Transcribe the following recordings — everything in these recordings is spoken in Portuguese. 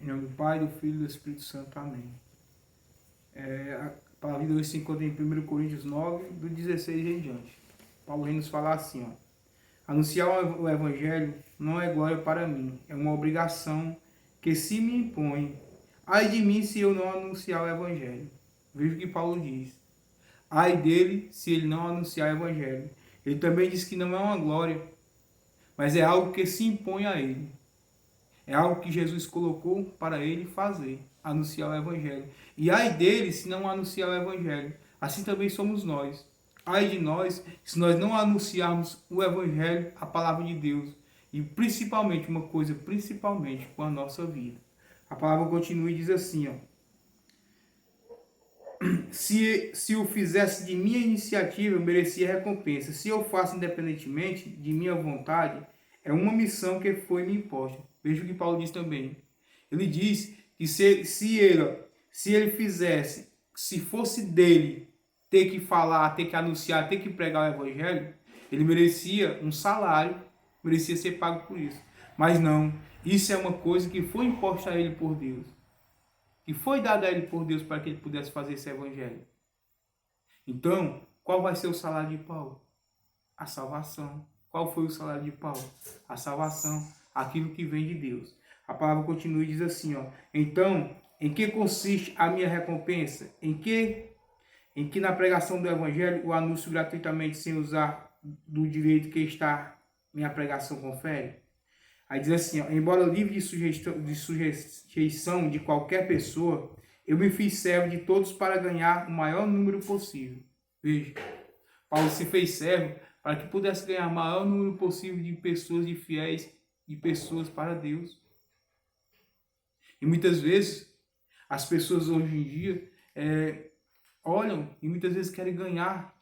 Em nome do Pai, do Filho e do Espírito Santo. Amém. A palavra de Deus se encontra em 1 Coríntios 9, do 16 em diante. Paulo vem nos falar assim, ó. Anunciar o Evangelho não é glória para mim, é uma obrigação que se me impõe. Ai de mim se eu não anunciar o Evangelho. Veja o que Paulo diz. Ai dele se ele não anunciar o Evangelho. Ele também diz que não é uma glória, mas é algo que se impõe a ele. É algo que Jesus colocou para ele fazer, anunciar o Evangelho. E ai dele se não anunciar o Evangelho. Assim também somos nós. Ai de nós se nós não anunciarmos o Evangelho, a palavra de Deus. E principalmente, uma coisa, principalmente com a nossa vida. A palavra continua e diz assim, ó. Se o fizesse de minha iniciativa, eu merecia recompensa. Se eu faço independentemente de minha vontade, é uma missão que foi me imposta. Veja o que Paulo diz também. Ele diz que se ele fizesse, se fosse dele ter que falar, ter que anunciar, ter que pregar o evangelho, ele merecia um salário, merecia ser pago por isso. Mas não, isso é uma coisa que foi imposta a ele por Deus. Que foi dada a ele por Deus para que ele pudesse fazer esse evangelho. Então, qual vai ser o salário de Paulo? A salvação. Qual foi o salário de Paulo? A salvação, aquilo que vem de Deus. A palavra continua e diz assim, ó. Então, em que consiste a minha recompensa? Em que na pregação do evangelho o anúncio gratuitamente sem usar do direito que está minha pregação confere? Aí diz assim, ó, embora livre de sujeição de qualquer pessoa, eu me fiz servo de todos para ganhar o maior número possível. Veja, Paulo se fez servo para que pudesse ganhar o maior número possível de pessoas, de fiéis, de pessoas para Deus. E muitas vezes, as pessoas hoje em dia olham e muitas vezes querem ganhar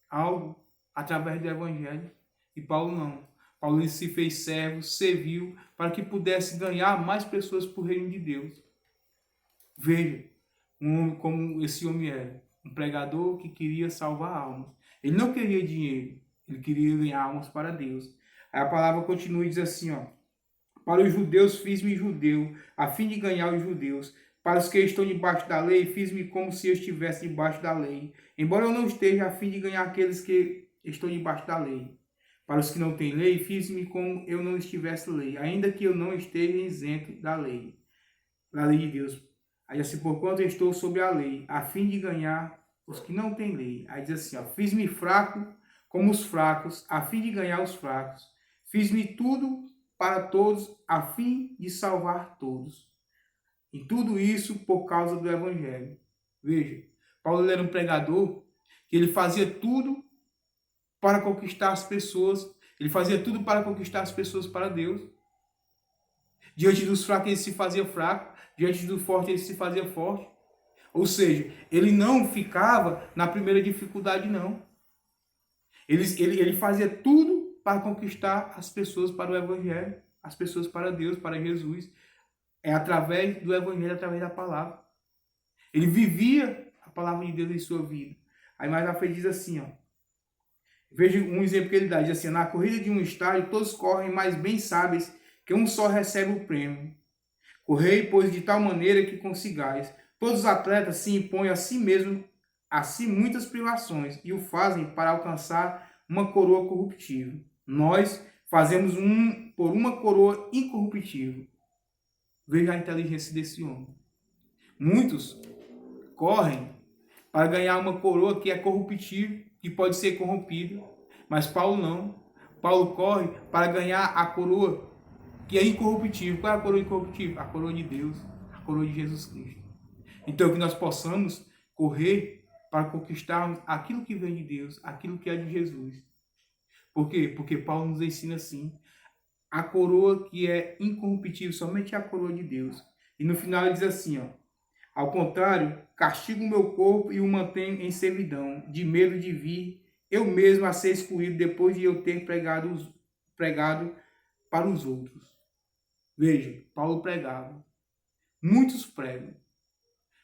algo através do evangelho. E Paulo não. Paulo se fez servo, serviu, para que pudesse ganhar mais pessoas para o reino de Deus. Veja como esse homem era. Um pregador que queria salvar almas. Ele não queria dinheiro, ele queria ganhar almas para Deus. Aí a palavra continua e diz assim, ó. Para os judeus fiz-me judeu, a fim de ganhar os judeus. Para os que estão debaixo da lei, fiz-me como se eu estivesse debaixo da lei. Embora eu não esteja, a fim de ganhar aqueles que estão debaixo da lei. Para os que não têm lei, fiz-me como eu não estivesse lei, ainda que eu não esteja isento da lei de Deus. Aí assim, porquanto eu estou sob a lei, a fim de ganhar os que não têm lei. Aí diz assim, ó, fiz-me fraco como os fracos, a fim de ganhar os fracos. Fiz-me tudo para todos, a fim de salvar todos. E tudo isso por causa do evangelho. Veja, Paulo era um pregador que ele fazia tudo para conquistar as pessoas. Ele fazia tudo para conquistar as pessoas para Deus. Diante dos fracos ele se fazia fraco, diante do forte ele se fazia forte. Ou seja, ele não ficava na primeira dificuldade, não. Ele fazia tudo para conquistar as pessoas para o evangelho, as pessoas para Deus, para Jesus. É através do evangelho, através da palavra. Ele vivia a palavra de Deus em sua vida. Aí mais à frente diz assim, ó. Veja um exemplo que ele dá, diz assim, na corrida de um estádio, todos correm, mas bem sabes que um só recebe o prêmio. Correi, pois, de tal maneira que consigais. Todos os atletas se impõem a si mesmo, a si muitas privações, e o fazem para alcançar uma coroa corruptível. Nós fazemos por uma coroa incorruptível. Veja a inteligência desse homem. Muitos correm para ganhar uma coroa que é corruptível, que pode ser corrompida, mas Paulo não. Paulo corre para ganhar a coroa que é incorruptível. Qual é a coroa incorruptível? A coroa de Deus, a coroa de Jesus Cristo. Então que nós possamos correr para conquistarmos aquilo que vem de Deus, aquilo que é de Jesus. Por quê? Porque Paulo nos ensina assim, a coroa que é incorruptível, somente a coroa de Deus. E no final ele diz assim, ó, ao contrário, castigo o meu corpo e o mantenho em servidão, de medo de vir eu mesmo a ser excluído depois de eu ter pregado para os outros. Veja, Paulo pregava. Muitos pregam.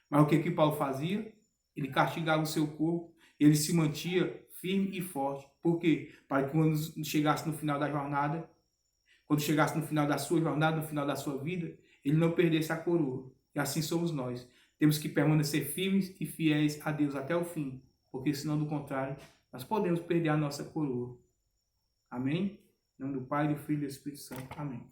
Mas o que Paulo fazia? Ele castigava o seu corpo, ele se mantinha firme e forte. Por quê? Para que quando chegasse no final da jornada, quando chegasse no final da sua jornada, no final da sua vida, ele não perdesse a coroa. E assim somos nós. Temos que permanecer firmes e fiéis a Deus até o fim, porque senão, do contrário, nós podemos perder a nossa coroa. Amém? Em nome do Pai, do Filho e do Espírito Santo. Amém.